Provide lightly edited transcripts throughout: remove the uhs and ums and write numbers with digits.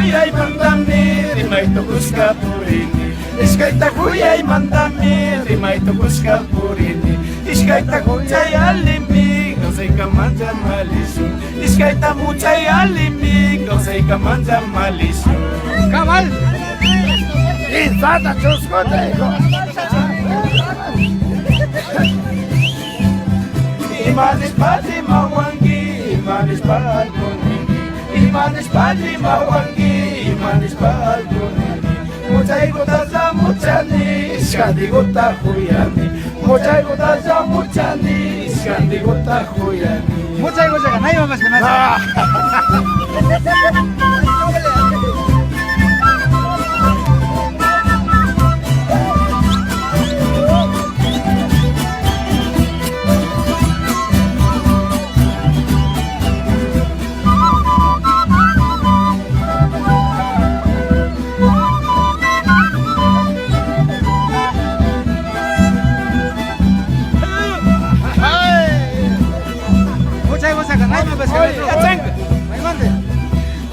kuyay mandami rimay tukus ka purini iskay takuyay mandami rimay tukus ka purini iskay takuyay alimig say kamanjan malisu iskay tamuchay alimig say kamanjan malisu Kamal. Insata chusko teko Imanis pati mawangi Imanis palpuni Imanis pati mawangi Imanis palpuni Muchay gota za muchani Iskandi gota huyani Muchay gota za muchani Iskandi gota huyani Muchas gracias. Nadie más que nada.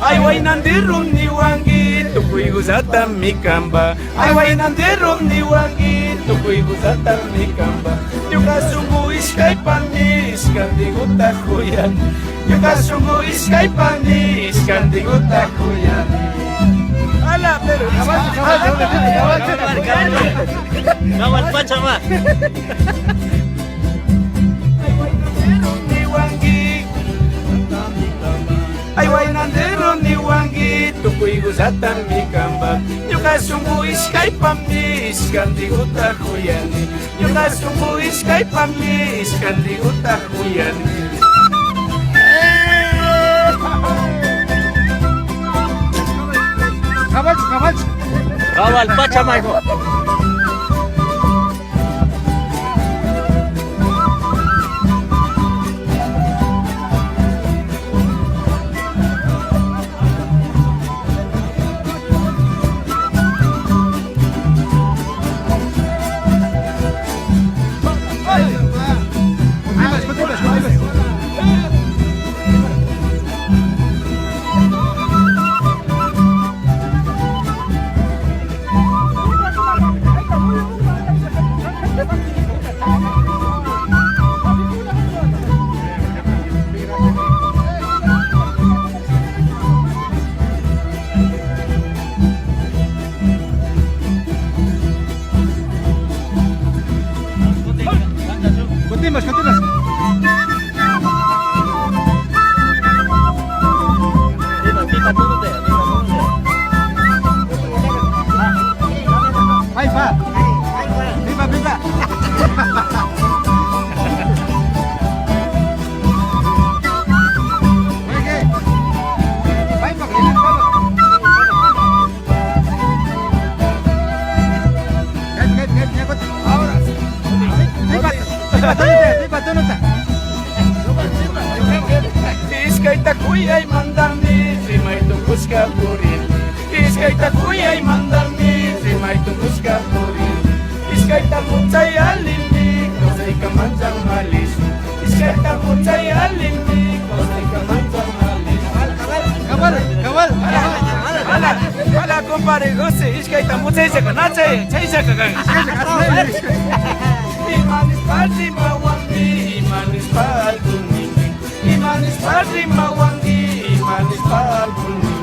Ay wainandirum ni wangi tukuy gusata mi kamba Ay wainandirum ni wangi tukuy gusata mi kamba Yuka sungu iskay pani iskandi guta kuyan Yuka sungu iskay pani iskandi guta kuyan Ala pero Kawal Pachama. Ay wainandero ni wangi tukuy gusata mi kamba Yuka sungu iskay pami iskandi guta kuyani Yuka sungu iskay pami iskandi guta kuyani Kamal. Kawal Pachama. Continuas. Viva. Iskay takuyay mandami rimay tukus ka purin Iskay takuyay mandami rimay tukus ka purin Iskay tamuchay alimig say kamanjang malisu Iskay tamuchay alimig say kamanjang malisu Kamal. Hala compadre José iskay tamuchay sa kanachay chay sa kagang Imanis pati mawangi Imanis palpuni Imanis pati mawangi Imanis palpuni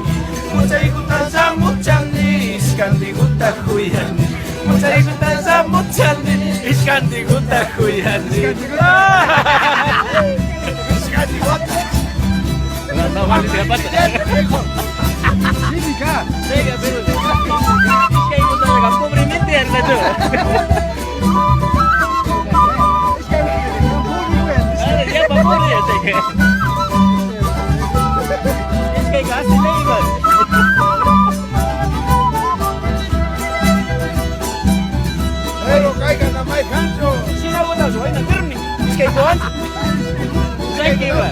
Muchay guta sa muchani Iskandi guta kuyani Muchay guta sa muchani Iskandi guta kuyani Iskandi guta No vale siapa. Química. Venga, pero es que hay otra vez pobremente al macho. Ya para pobre ya sé que. Es que casi le iba. Pero caigan a mai cancho Si no gusta su vaina terni Iskay kuhan ¿Sabes qué iba?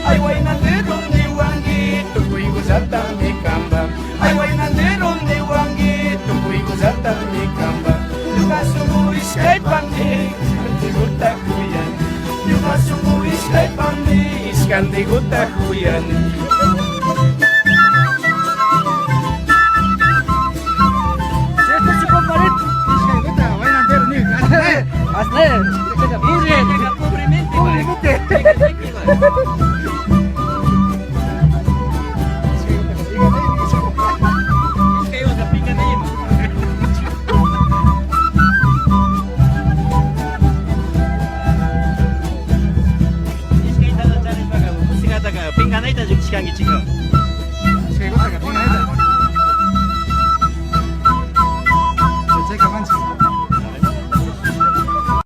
Ay wainandero ni wangi tukuy gusata mi kamba Ay wainandero ni wangi tukuy gusata mi kamba Yuka sungu iskay pandi iskandi guta kuyan Yuka sungu iskay pandi iskandi guta kuyan Pinganeta juga siang gitu. Saya kata kan,